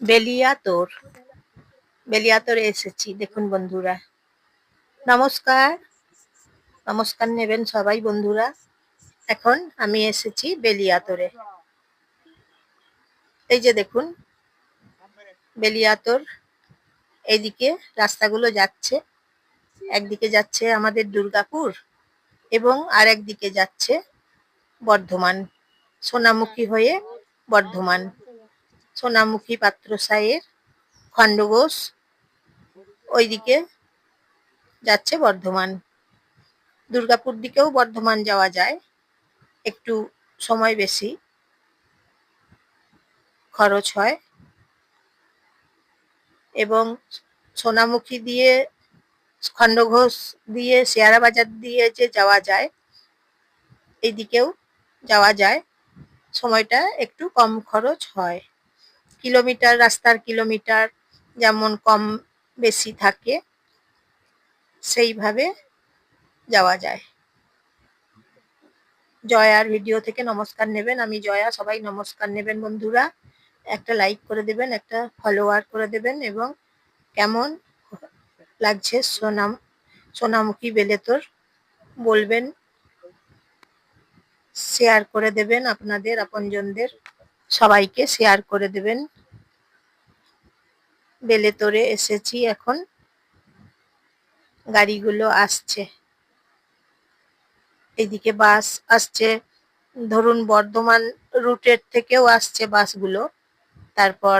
বেলিয়াতোর বেলিয়াতোরে এসেছি। দেখুন বন্ধুরা, নমস্কার। নমস্কার নেবেন সবাই বন্ধুরা। এখন আমি এসেছি বেলিয়াতোরে। এই যে দেখুন বেলিয়াতোর, এইদিকে রাস্তাগুলো যাচ্ছে। একদিকে যাচ্ছে আমাদের দুর্গাপুর এবং আর একদিকে যাচ্ছে বর্ধমান, সোনামুখী হয়ে বর্ধমান, সোনামুখী পাত্রসায়ের খণ্ডঘোষ ওইদিকে যাচ্ছে বর্ধমান। দুর্গাপুর দিকেও বর্ধমান যাওয়া যায়, একটু সময় বেশি খরচ হয়, এবং সোনামুখী দিয়ে খণ্ডঘোষ দিয়ে শেয়ারা বাজার দিয়ে যে যাওয়া যায়, এইদিকেও যাওয়া যায়, সময়টা একটু কম খরচ হয়। কিলোমিটার, রাস্তার কিলোমিটার যেমন কম বেশি থাকে সেইভাবে যাওয়া যায়। জয়ার ভিডিও থেকে নমস্কার নেবেন, আমি জয়া। সবাই নমস্কার নেবেন বন্ধুরা। একটা লাইক করে দেবেন, একটা ফলোয়ার করে দেবেন, এবং কেমন লাগছে সোনামুখী বেলিয়াতোর বলবেন, শেয়ার করে দেবেন, আপনাদের আপনজনদের সবাইকে শেয়ার করে দেবেন। বেলিয়াতোরে এসেছি, এখন গাড়িগুলো আসছে, এইদিকে বাস আসছে, ধরুন বর্ধমান রুটের থেকেও আসছে বাসগুলো, তারপর